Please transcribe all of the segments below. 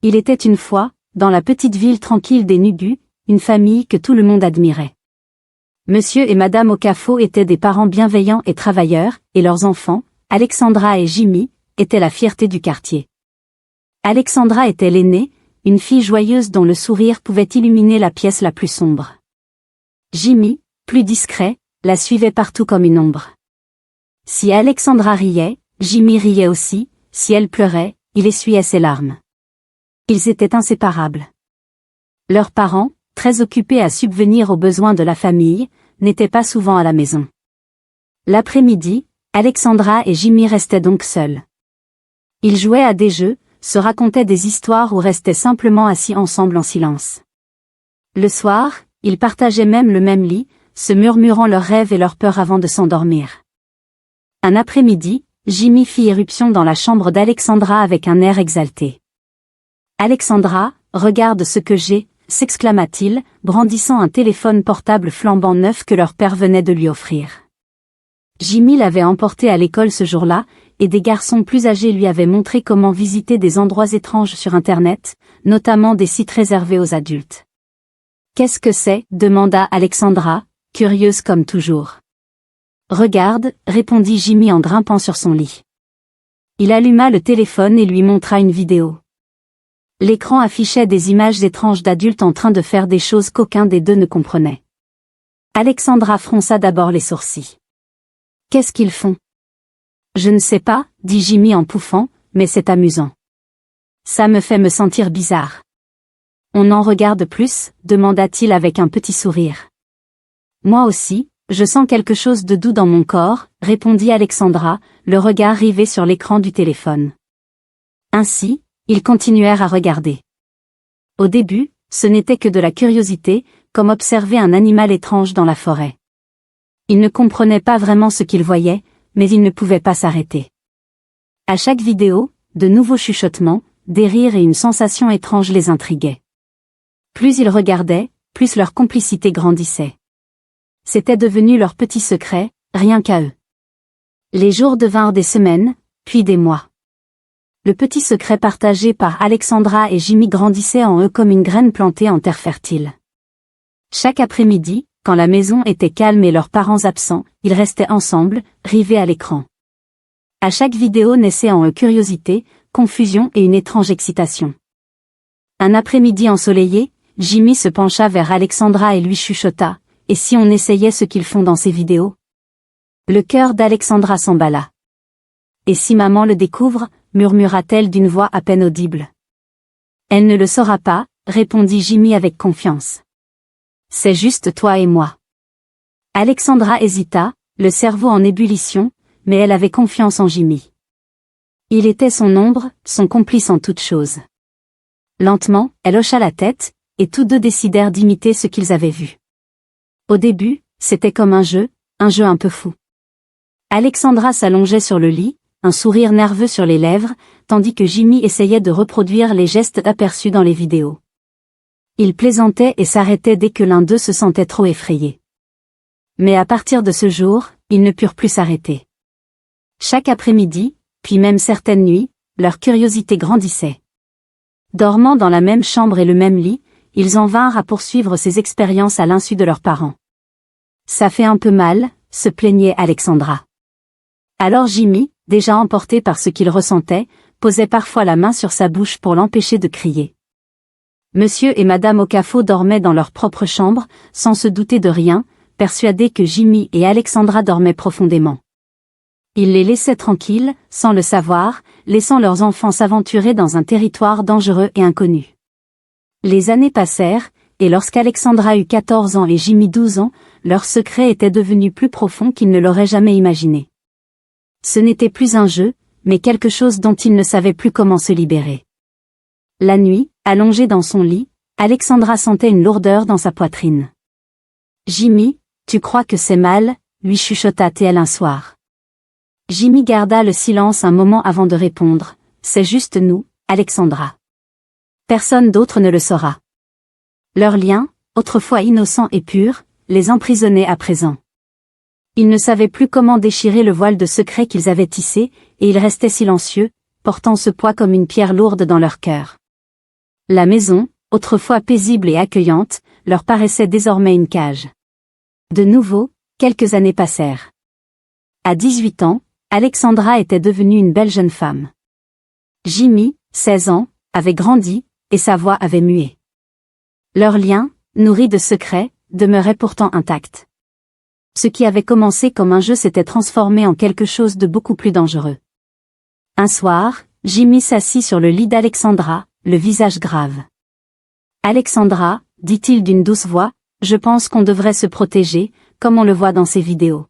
Il était une fois, dans la petite ville tranquille des Nubu, une famille que tout le monde admirait. Monsieur et Madame Okafo étaient des parents bienveillants et travailleurs, et leurs enfants, Alexandra et Jimmy, étaient la fierté du quartier. Alexandra était l'aînée, une fille joyeuse dont le sourire pouvait illuminer la pièce la plus sombre. Jimmy, plus discret, la suivait partout comme une ombre. Si Alexandra riait, Jimmy riait aussi, si elle pleurait, il essuyait ses larmes. Ils étaient inséparables. Leurs parents, très occupés à subvenir aux besoins de la famille, n'étaient pas souvent à la maison. L'après-midi, Alexandra et Jimmy restaient donc seuls. Ils jouaient à des jeux, se racontaient des histoires ou restaient simplement assis ensemble en silence. Le soir, ils partageaient même le même lit, se murmurant leurs rêves et leurs peurs avant de s'endormir. Un après-midi, Jimmy fit irruption dans la chambre d'Alexandra avec un air exalté. « Alexandra, regarde ce que j'ai !» s'exclama-t-il, brandissant un téléphone portable flambant neuf que leur père venait de lui offrir. Jimmy l'avait emporté à l'école ce jour-là, et des garçons plus âgés lui avaient montré comment visiter des endroits étranges sur Internet, notamment des sites réservés aux adultes. « Qu'est-ce que c'est ?» demanda Alexandra, curieuse comme toujours. « Regarde », répondit Jimmy en grimpant sur son lit. Il alluma le téléphone et lui montra une vidéo. L'écran affichait des images étranges d'adultes en train de faire des choses qu'aucun des deux ne comprenait. Alexandra fronça d'abord les sourcils. « Qu'est-ce qu'ils font ?»« Je ne sais pas, » dit Jimmy en pouffant, « mais c'est amusant. Ça me fait me sentir bizarre. »« On en regarde plus ?» demanda-t-il avec un petit sourire. « Moi aussi, je sens quelque chose de doux dans mon corps, » répondit Alexandra, le regard rivé sur l'écran du téléphone. Ainsi, ils continuèrent à regarder. Au début, ce n'était que de la curiosité, comme observer un animal étrange dans la forêt. Ils ne comprenaient pas vraiment ce qu'ils voyaient, mais ils ne pouvaient pas s'arrêter. À chaque vidéo, de nouveaux chuchotements, des rires et une sensation étrange les intriguaient. Plus ils regardaient, plus leur complicité grandissait. C'était devenu leur petit secret, rien qu'à eux. Les jours devinrent des semaines, puis des mois. Le petit secret partagé par Alexandra et Jimmy grandissait en eux comme une graine plantée en terre fertile. Chaque après-midi, quand la maison était calme et leurs parents absents, ils restaient ensemble, rivés à l'écran. À chaque vidéo naissait en eux curiosité, confusion et une étrange excitation. Un après-midi ensoleillé, Jimmy se pencha vers Alexandra et lui chuchota, « Et si on essayait ce qu'ils font dans ces vidéos ?» Le cœur d'Alexandra s'emballa. « Et si maman le découvre ?» murmura-t-elle d'une voix à peine audible. « Elle ne le saura pas », répondit Jimmy avec confiance. « C'est juste toi et moi. » Alexandra hésita, le cerveau en ébullition, mais elle avait confiance en Jimmy. Il était son ombre, son complice en toutes choses. Lentement, elle hocha la tête, et tous deux décidèrent d'imiter ce qu'ils avaient vu. Au début, c'était comme un jeu un peu fou. Alexandra s'allongeait sur le lit, un sourire nerveux sur les lèvres, tandis que Jimmy essayait de reproduire les gestes aperçus dans les vidéos. Ils plaisantaient et s'arrêtaient dès que l'un d'eux se sentait trop effrayé. Mais à partir de ce jour, ils ne purent plus s'arrêter. Chaque après-midi, puis même certaines nuits, leur curiosité grandissait. Dormant dans la même chambre et le même lit, ils en vinrent à poursuivre ces expériences à l'insu de leurs parents. « Ça fait un peu mal », se plaignait Alexandra. Alors Jimmy, déjà emporté par ce qu'il ressentait, posait parfois la main sur sa bouche pour l'empêcher de crier. Monsieur et Madame Okafo dormaient dans leur propre chambre, sans se douter de rien, persuadés que Jimmy et Alexandra dormaient profondément. Ils les laissaient tranquilles, sans le savoir, laissant leurs enfants s'aventurer dans un territoire dangereux et inconnu. Les années passèrent, et lorsqu'Alexandra eut 14 ans et Jimmy 12 ans, leur secret était devenu plus profond qu'ils ne l'auraient jamais imaginé. Ce n'était plus un jeu, mais quelque chose dont ils ne savaient plus comment se libérer. La nuit, allongée dans son lit, Alexandra sentait une lourdeur dans sa poitrine. « Jimmy, tu crois que c'est mal ?» lui chuchota-t-elle un soir. Jimmy garda le silence un moment avant de répondre, « C'est juste nous, Alexandra. Personne d'autre ne le saura. » Leur lien, autrefois innocent et pur, les emprisonnait à présent. Ils ne savaient plus comment déchirer le voile de secret qu'ils avaient tissé, et ils restaient silencieux, portant ce poids comme une pierre lourde dans leur cœur. La maison, autrefois paisible et accueillante, leur paraissait désormais une cage. De nouveau, quelques années passèrent. À 18 ans, Alexandra était devenue une belle jeune femme. Jimmy, 16 ans, avait grandi, et sa voix avait mué. Leur lien, nourri de secrets, demeurait pourtant intact. Ce qui avait commencé comme un jeu s'était transformé en quelque chose de beaucoup plus dangereux. Un soir, Jimmy s'assit sur le lit d'Alexandra, le visage grave. « Alexandra, dit-il d'une douce voix, je pense qu'on devrait se protéger, comme on le voit dans ces vidéos. »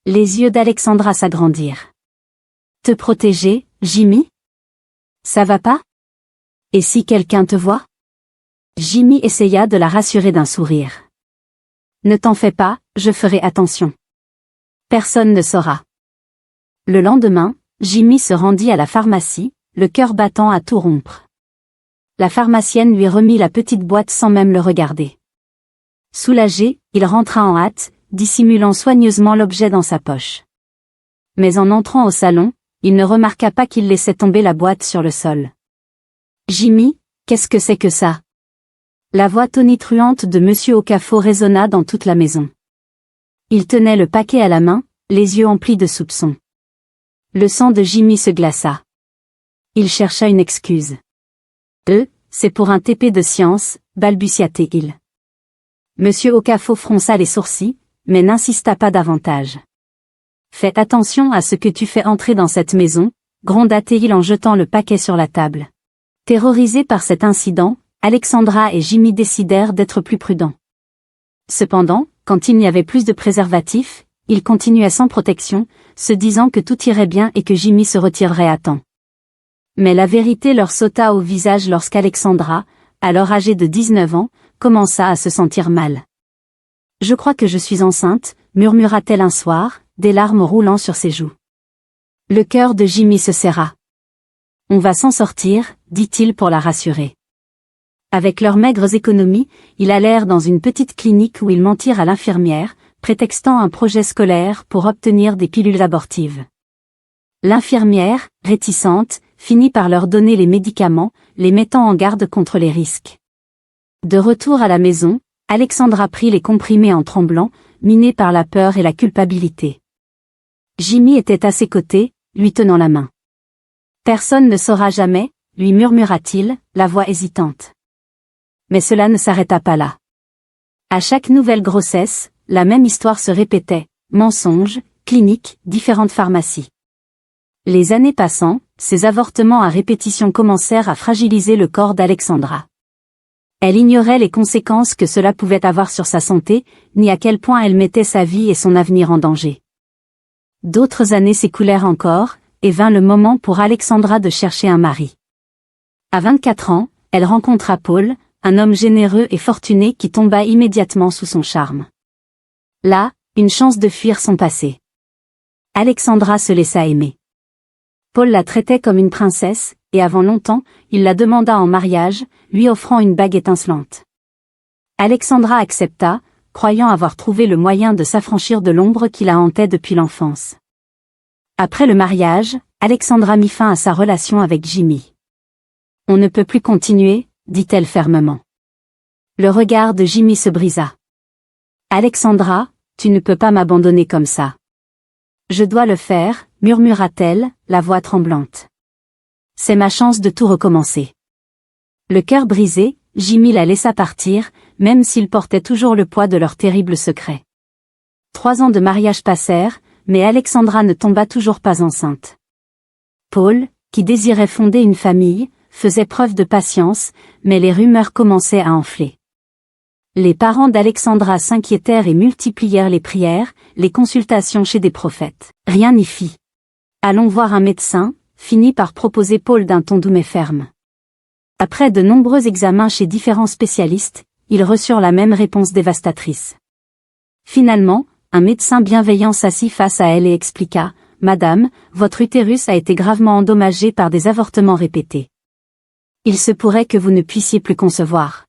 Les yeux d'Alexandra s'agrandirent. « Te protéger, Jimmy? Ça va pas? Et si quelqu'un te voit? » Jimmy essaya de la rassurer d'un sourire. « Ne t'en fais pas, je ferai attention. Personne ne saura. » Le lendemain, Jimmy se rendit à la pharmacie, le cœur battant à tout rompre. La pharmacienne lui remit la petite boîte sans même le regarder. Soulagé, il rentra en hâte, dissimulant soigneusement l'objet dans sa poche. Mais en entrant au salon, il ne remarqua pas qu'il laissait tomber la boîte sur le sol. « Jimmy, qu'est-ce que c'est que ça ?» La voix tonitruante de Monsieur Okafor résonna dans toute la maison. Il tenait le paquet à la main, les yeux emplis de soupçons. Le sang de Jimmy se glaça. Il chercha une excuse. « C'est pour un TP de science », balbutia-t-il. Monsieur Okafor fronça les sourcils, mais n'insista pas davantage. « Fais attention à ce que tu fais entrer dans cette maison », gronda-t-il en jetant le paquet sur la table. Terrorisés par cet incident, Alexandra et Jimmy décidèrent d'être plus prudents. Cependant, quand il n'y avait plus de préservatifs, ils continuaient sans protection, se disant que tout irait bien et que Jimmy se retirerait à temps. Mais la vérité leur sauta au visage lorsqu'Alexandra, alors âgée de 19 ans, commença à se sentir mal. « Je crois que je suis enceinte », murmura-t-elle un soir, des larmes roulant sur ses joues. Le cœur de Jimmy se serra. « On va s'en sortir », dit-il pour la rassurer. Avec leurs maigres économies, ils allèrent dans une petite clinique où ils mentirent à l'infirmière, prétextant un projet scolaire pour obtenir des pilules abortives. L'infirmière, réticente, finit par leur donner les médicaments, les mettant en garde contre les risques. De retour à la maison, Alexandra prit les comprimés en tremblant, minée par la peur et la culpabilité. Jimmy était à ses côtés, lui tenant la main. « Personne ne saura jamais », lui murmura-t-il, la voix hésitante. Mais cela ne s'arrêta pas là. À chaque nouvelle grossesse, la même histoire se répétait, mensonges, cliniques, différentes pharmacies. Les années passant, ces avortements à répétition commencèrent à fragiliser le corps d'Alexandra. Elle ignorait les conséquences que cela pouvait avoir sur sa santé, ni à quel point elle mettait sa vie et son avenir en danger. D'autres années s'écoulèrent encore, et vint le moment pour Alexandra de chercher un mari. À 24 ans, elle rencontra Paul, un homme généreux et fortuné qui tomba immédiatement sous son charme. Là, une chance de fuir son passé. Alexandra se laissa aimer. Paul la traitait comme une princesse, et avant longtemps, il la demanda en mariage, lui offrant une bague étincelante. Alexandra accepta, croyant avoir trouvé le moyen de s'affranchir de l'ombre qui la hantait depuis l'enfance. Après le mariage, Alexandra mit fin à sa relation avec Jimmy. « On ne peut plus continuer », dit-elle fermement. Le regard de Jimmy se brisa. « Alexandra, tu ne peux pas m'abandonner comme ça. »« Je dois le faire », murmura-t-elle, la voix tremblante. « C'est ma chance de tout recommencer. » Le cœur brisé, Jimmy la laissa partir, même s'il portait toujours le poids de leur terrible secret. 3 ans de mariage passèrent, mais Alexandra ne tomba toujours pas enceinte. Paul, qui désirait fonder une famille, faisait preuve de patience, mais les rumeurs commençaient à enfler. Les parents d'Alexandra s'inquiétèrent et multiplièrent les prières, les consultations chez des prophètes. Rien n'y fit. « Allons voir un médecin », finit par proposer Paul d'un ton doux mais ferme. Après de nombreux examens chez différents spécialistes, ils reçurent la même réponse dévastatrice. Finalement, un médecin bienveillant s'assit face à elle et expliqua « Madame, votre utérus a été gravement endommagé par des avortements répétés. Il se pourrait que vous ne puissiez plus concevoir. »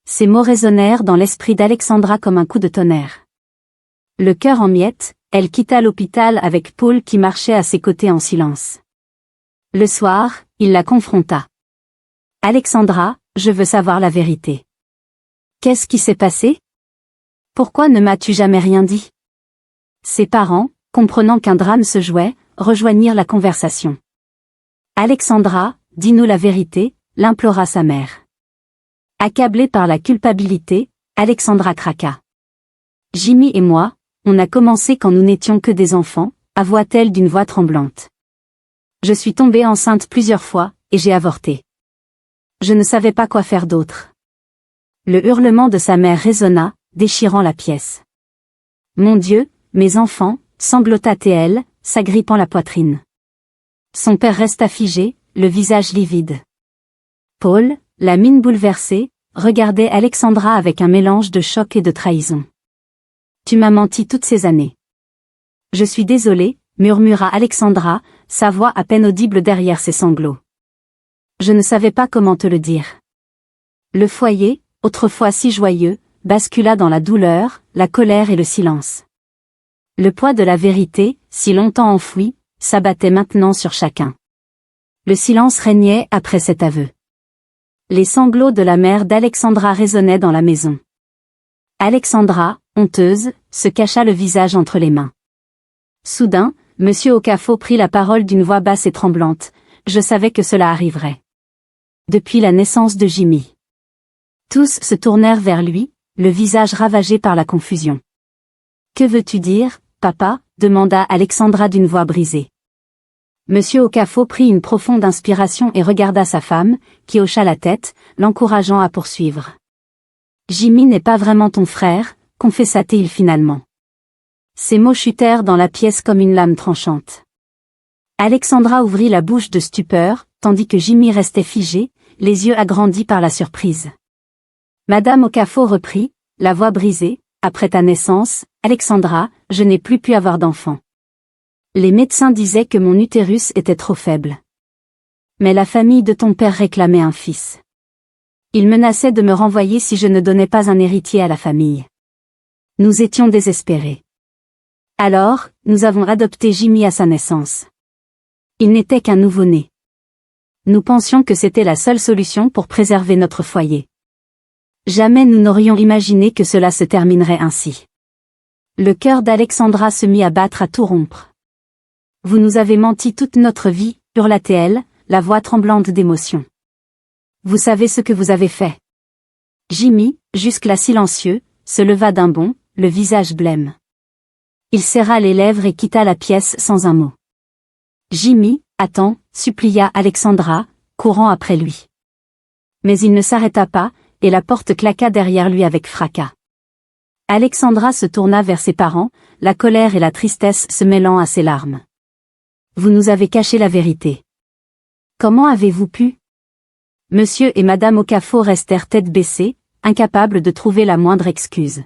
Ces mots résonnèrent dans l'esprit d'Alexandra comme un coup de tonnerre. Le cœur en miettes, elle quitta l'hôpital avec Paul qui marchait à ses côtés en silence. Le soir, il la confronta. Alexandra, je veux savoir la vérité. Qu'est-ce qui s'est passé? Pourquoi ne m'as-tu jamais rien dit? Ses parents, comprenant qu'un drame se jouait, rejoignirent la conversation. Alexandra, dis-nous la vérité, l'implora sa mère. Accablée par la culpabilité, Alexandra craqua. Jimmy et moi, on a commencé quand nous n'étions que des enfants, avoua-t-elle d'une voix tremblante. Je suis tombée enceinte plusieurs fois, et j'ai avorté. Je ne savais pas quoi faire d'autre. Le hurlement de sa mère résonna, déchirant la pièce. Mon Dieu, mes enfants, sanglota-t-elle, s'agrippant la poitrine. Son père resta figé, le visage livide. Paul, la mine bouleversée, regardait Alexandra avec un mélange de choc et de trahison. Tu m'as menti toutes ces années. Je suis désolée, murmura Alexandra, sa voix à peine audible derrière ses sanglots. Je ne savais pas comment te le dire. Le foyer, autrefois si joyeux, bascula dans la douleur, la colère et le silence. Le poids de la vérité, si longtemps enfoui, s'abattait maintenant sur chacun. Le silence régnait après cet aveu. Les sanglots de la mère d'Alexandra résonnaient dans la maison. Alexandra, honteuse, se cacha le visage entre les mains. Soudain, Monsieur Okafor prit la parole d'une voix basse et tremblante. Je savais que cela arriverait. Depuis la naissance de Jimmy. Tous se tournèrent vers lui, le visage ravagé par la confusion. Que veux-tu dire, papa? Demanda Alexandra d'une voix brisée. Monsieur Okafor prit une profonde inspiration et regarda sa femme, qui hocha la tête, l'encourageant à poursuivre. Jimmy n'est pas vraiment ton frère, confessa-t-il finalement. Ces mots chutèrent dans la pièce comme une lame tranchante. Alexandra ouvrit la bouche de stupeur, tandis que Jimmy restait figé, les yeux agrandis par la surprise. Madame Okafor reprit, la voix brisée, après ta naissance, Alexandra, je n'ai plus pu avoir d'enfant. Les médecins disaient que mon utérus était trop faible. Mais la famille de ton père réclamait un fils. Il menaçait de me renvoyer si je ne donnais pas un héritier à la famille. Nous étions désespérés. Alors, nous avons adopté Jimmy à sa naissance. Il n'était qu'un nouveau-né. Nous pensions que c'était la seule solution pour préserver notre foyer. Jamais nous n'aurions imaginé que cela se terminerait ainsi. Le cœur d'Alexandra se mit à battre à tout rompre. Vous nous avez menti toute notre vie, hurla-t-elle, la voix tremblante d'émotion. Vous savez ce que vous avez fait. Jimmy, jusque-là silencieux, se leva d'un bond, le visage blême. Il serra les lèvres et quitta la pièce sans un mot. Jimmy, attends, supplia Alexandra, courant après lui. Mais il ne s'arrêta pas, et la porte claqua derrière lui avec fracas. Alexandra se tourna vers ses parents, la colère et la tristesse se mêlant à ses larmes. Vous nous avez caché la vérité. Comment avez-vous pu? Monsieur et Madame Okafor restèrent tête baissée, incapables de trouver la moindre excuse.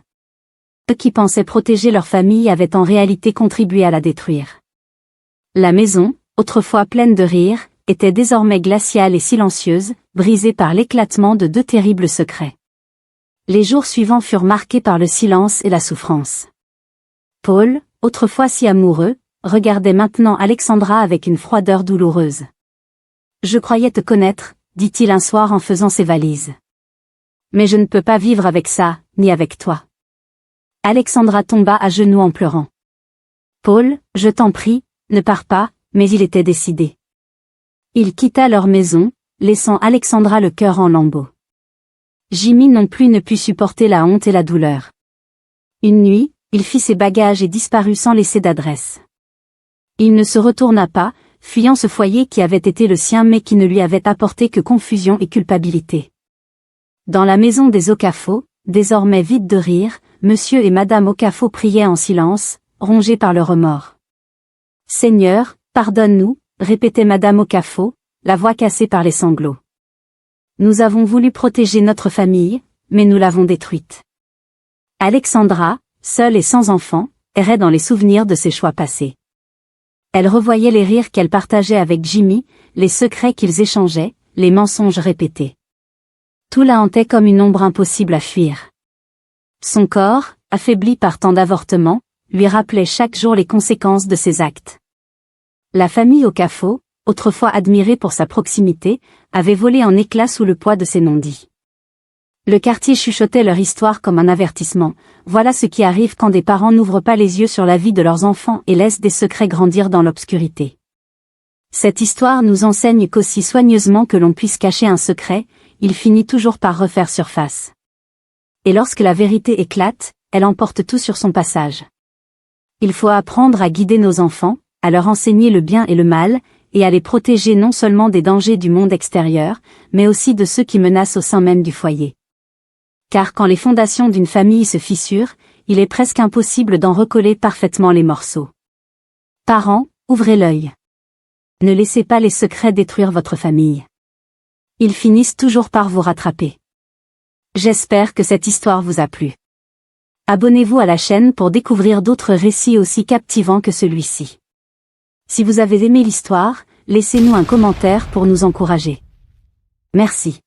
Eux qui pensaient protéger leur famille avaient en réalité contribué à la détruire. La maison, autrefois pleine de rires, était désormais glaciale et silencieuse, brisée par l'éclatement de deux terribles secrets. Les jours suivants furent marqués par le silence et la souffrance. Paul, autrefois si amoureux, regardait maintenant Alexandra avec une froideur douloureuse. Je croyais te connaître, dit-il un soir en faisant ses valises. Mais je ne peux pas vivre avec ça, ni avec toi. Alexandra tomba à genoux en pleurant. Paul, je t'en prie, ne pars pas, mais il était décidé. Il quitta leur maison, laissant Alexandra le cœur en lambeaux. Jimmy non plus ne put supporter la honte et la douleur. Une nuit, il fit ses bagages et disparut sans laisser d'adresse. Il ne se retourna pas, fuyant ce foyer qui avait été le sien mais qui ne lui avait apporté que confusion et culpabilité. Dans la maison des Okafor, désormais vide de rire, Monsieur et Madame Okafor priaient en silence, rongés par le remords. Seigneur, pardonne-nous, répétait Madame Okafor, la voix cassée par les sanglots. Nous avons voulu protéger notre famille, mais nous l'avons détruite. Alexandra, seule et sans enfant, errait dans les souvenirs de ses choix passés. Elle revoyait les rires qu'elle partageait avec Jimmy, les secrets qu'ils échangeaient, les mensonges répétés. Tout la hantait comme une ombre impossible à fuir. Son corps, affaibli par tant d'avortements, lui rappelait chaque jour les conséquences de ses actes. La famille Okafor, autrefois admiré pour sa proximité, avait volé en éclats sous le poids de ses non-dits. Le quartier chuchotait leur histoire comme un avertissement. Voilà ce qui arrive quand des parents n'ouvrent pas les yeux sur la vie de leurs enfants et laissent des secrets grandir dans l'obscurité. Cette histoire nous enseigne qu'aussi soigneusement que l'on puisse cacher un secret, il finit toujours par refaire surface. Et lorsque la vérité éclate, elle emporte tout sur son passage. Il faut apprendre à guider nos enfants, à leur enseigner le bien et le mal, et à les protéger non seulement des dangers du monde extérieur, mais aussi de ceux qui menacent au sein même du foyer. Car quand les fondations d'une famille se fissurent, il est presque impossible d'en recoller parfaitement les morceaux. Parents, ouvrez l'œil. Ne laissez pas les secrets détruire votre famille. Ils finissent toujours par vous rattraper. J'espère que cette histoire vous a plu. Abonnez-vous à la chaîne pour découvrir d'autres récits aussi captivants que celui-ci. Si vous avez aimé l'histoire, laissez-nous un commentaire pour nous encourager. Merci.